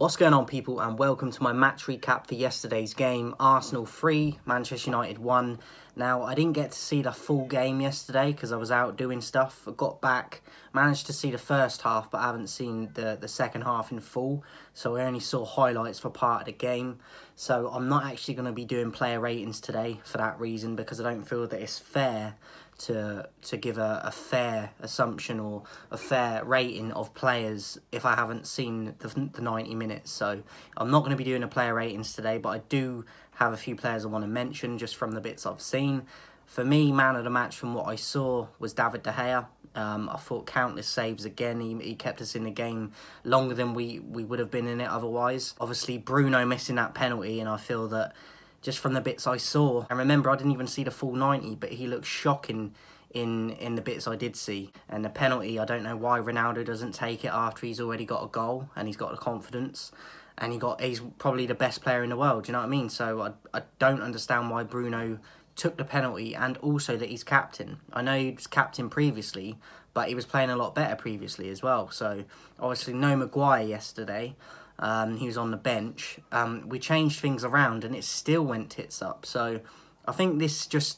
What's going on, people, and welcome to my match recap for yesterday's game. Arsenal 3, Manchester United 1. Now, I didn't get to see the full game yesterday because I was out doing stuff. I got back, managed to see the first half, but I haven't seen the second half in full. So I only saw highlights for part of the game. So I'm not actually going to be doing player ratings today for that reason, because I don't feel that it's fair to give a fair assumption or a fair rating of players if I haven't seen the 90 minutes. So I'm not going to be doing a player ratings today, but I do have a few players I want to mention just from the bits I've seen. For me, man of the match from what I saw was David De Gea. I thought countless saves again. He kept us in the game longer than we would have been in it otherwise. Obviously, Bruno missing that penalty, and I feel that just from the bits I saw, and remember, I didn't even see the full 90, but he looked shocking in the bits I did see. And the penalty, I don't know why Ronaldo doesn't take it after he's already got a goal and he's got the confidence. And he's probably the best player in the world, do you know what I mean? So I don't understand why Bruno took the penalty, and also that he's captain. I know he was captain previously, but he was playing a lot better previously as well. So obviously no Maguire yesterday. He was on the bench. We changed things around and it still went tits up. So I think this just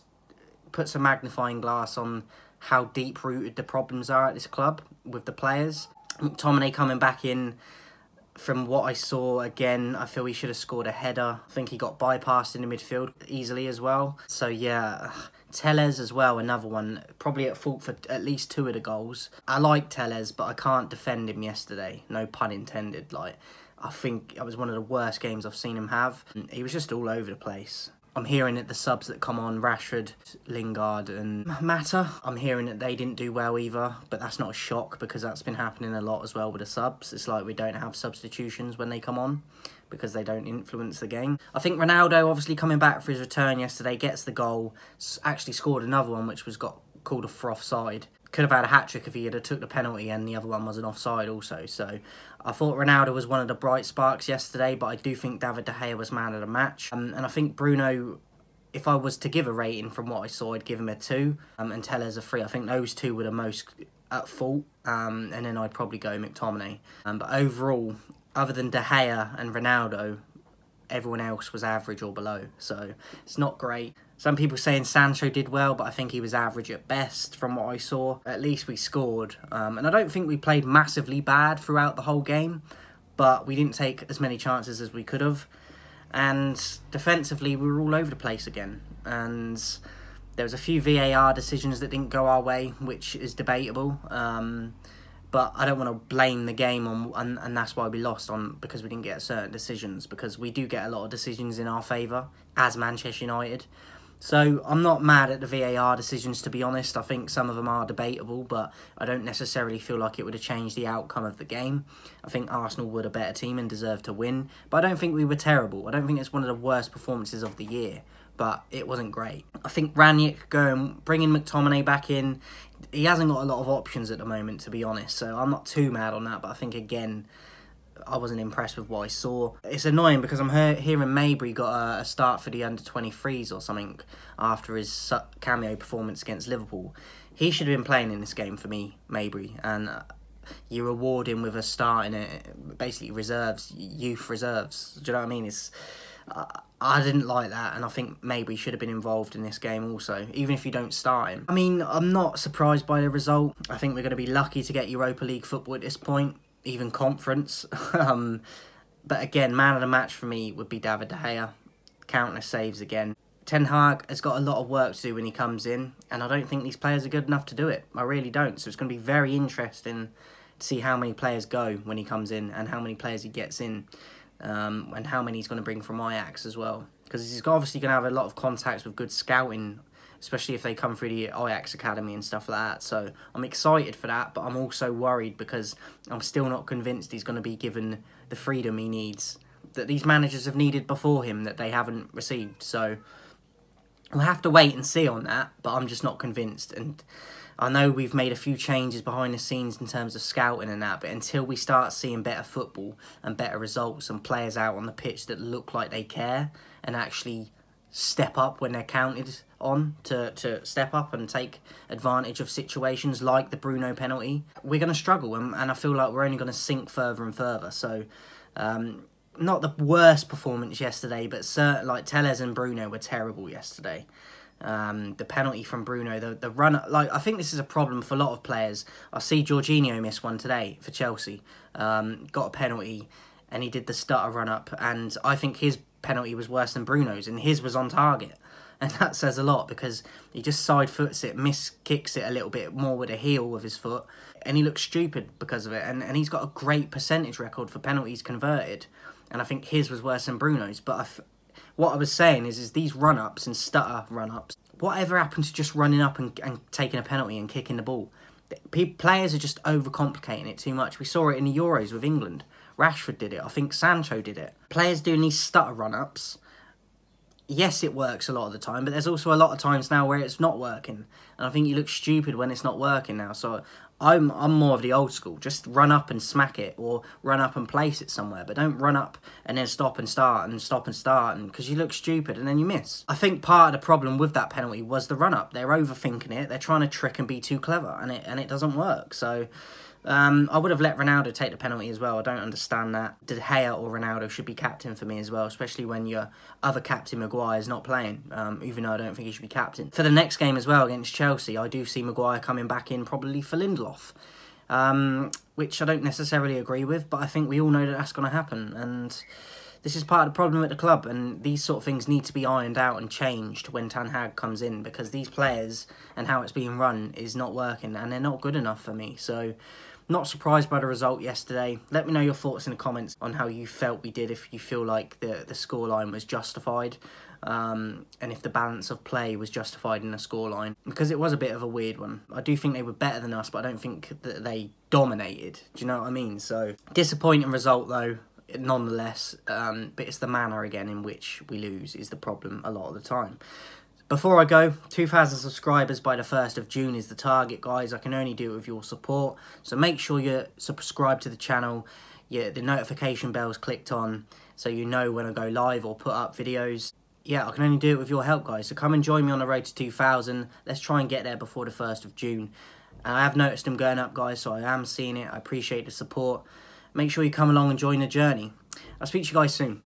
puts a magnifying glass on how deep-rooted the problems are at this club with the players. McTominay coming back in, from what I saw, again, I feel he should have scored a header. I think he got bypassed in the midfield easily as well. So yeah, Telles as well, another one, probably at fault for at least 2 of the goals. I like Telles, but I can't defend him yesterday. No pun intended. Like, I think it was one of the worst games I've seen him have. He was just all over the place. I'm hearing that the subs that come on, Rashford, Lingard and Mata, I'm hearing that they didn't do well either, but that's not a shock because that's been happening a lot as well with the subs. It's like we don't have substitutions when they come on because they don't influence the game. I think Ronaldo, obviously coming back for his return yesterday, gets the goal, actually scored another one which was called for offside. Could have had a hat-trick if he had took the penalty, and the other one was an offside also. So I thought Ronaldo was one of the bright sparks yesterday, but I do think David De Gea was man of the match. And I think Bruno, if I was to give a rating from what I saw, I'd give him a 2, and Telles a 3. I think those two were the most at fault, and then I'd probably go McTominay. But overall, other than De Gea and Ronaldo, everyone else was average or below, so it's not great. Some people saying Sancho did well, but I think he was average at best from what I saw. At least we scored, and I don't think we played massively bad throughout the whole game, but we didn't take as many chances as we could have. And defensively, we were all over the place again, and there was a few VAR decisions that didn't go our way, which is debatable. But I don't want to blame the game on, and that's why we lost because we didn't get certain decisions, because we do get a lot of decisions in our favour as Manchester United. So I'm not mad at the VAR decisions, to be honest. I think some of them are debatable, but I don't necessarily feel like it would have changed the outcome of the game. I think Arsenal were a better team and deserved to win, but I don't think we were terrible. I don't think it's one of the worst performances of the year, but it wasn't great. I think Ranić bringing McTominay back in, he hasn't got a lot of options at the moment, to be honest, so I'm not too mad on that, but I think, again, I wasn't impressed with what I saw. It's annoying because I'm hearing Mabry got a start for the under-23s or something after his cameo performance against Liverpool. He should have been playing in this game for me, Mabry, and you reward him with a start in it, basically reserves, youth reserves. Do you know what I mean? I didn't like that, and I think Mabry should have been involved in this game also, even if you don't start him. I mean, I'm not surprised by the result. I think we're going to be lucky to get Europa League football at this point, even conference. But again, man of the match for me would be David De Gea. Countless saves again. Ten Hag has got a lot of work to do when he comes in, and I don't think these players are good enough to do it. I really don't. So it's going to be very interesting to see how many players go when he comes in, and how many players he gets in, and how many he's going to bring from Ajax as well. Because he's obviously going to have a lot of contacts with good scouting, especially if they come through the Ajax Academy and stuff like that. So I'm excited for that, but I'm also worried because I'm still not convinced he's going to be given the freedom he needs, that these managers have needed before him, that they haven't received. So we'll have to wait and see on that, but I'm just not convinced. And I know we've made a few changes behind the scenes in terms of scouting and that, but until we start seeing better football and better results and players out on the pitch that look like they care and actually step up when they're counted on to step up and take advantage of situations like the Bruno penalty, we're going to struggle, and I feel like we're only going to sink further and further. So Not the worst performance yesterday, but like Telles and Bruno were terrible yesterday. The penalty from Bruno, the run, like, I think this is a problem for a lot of players. I see Jorginho miss one today for Chelsea. Got a penalty and he did the stutter run up, and I think his penalty was worse than Bruno's, and his was on target. And that says a lot, because he just side foots it, kicks it a little bit more with a heel of his foot, and he looks stupid because of it. And he's got a great percentage record for penalties converted, and I think his was worse than Bruno's. But what I was saying is these run-ups and stutter run-ups, whatever happened to just running up and taking a penalty and kicking the ball? Players are just overcomplicating it too much. We saw it in the Euros with England. Rashford did it. I think Sancho did it. Players doing these stutter run-ups, yes, it works a lot of the time, but there's also a lot of times now where it's not working. And I think you look stupid when it's not working now. So I'm more of the old school. Just run up and smack it, or run up and place it somewhere. But don't run up and then stop and start and stop and start, because you look stupid and then you miss. I think part of the problem with that penalty was the run-up. They're overthinking it. They're trying to trick and be too clever, and it doesn't work. So I would have let Ronaldo take the penalty as well. I don't understand that. De Gea or Ronaldo should be captain for me as well, especially when your other captain, Maguire, is not playing, even though I don't think he should be captain. For the next game as well against Chelsea, I do see Maguire coming back in, probably for Lindelof, which I don't necessarily agree with, but I think we all know that that's going to happen. And this is part of the problem at the club, and these sort of things need to be ironed out and changed when Ten Hag comes in, because these players and how it's being run is not working, and they're not good enough for me. So not surprised by the result yesterday. Let me know your thoughts in the comments on how you felt we did, if you feel like the scoreline was justified, and if the balance of play was justified in the scoreline, because it was a bit of a weird one. I do think they were better than us, but I don't think that they dominated. Do you know what I mean? So disappointing result though, nonetheless, but it's the manner again in which we lose is the problem a lot of the time. Before I go, 2,000 subscribers by the 1st of June is the target, guys. I can only do it with your support. So make sure you're subscribed to the channel. The notification bell's clicked on, so you know when I go live or put up videos. Yeah, I can only do it with your help, guys. So come and join me on the road to 2,000. Let's try and get there before the 1st of June. And I have noticed them going up, guys, so I am seeing it. I appreciate the support. Make sure you come along and join the journey. I'll speak to you guys soon.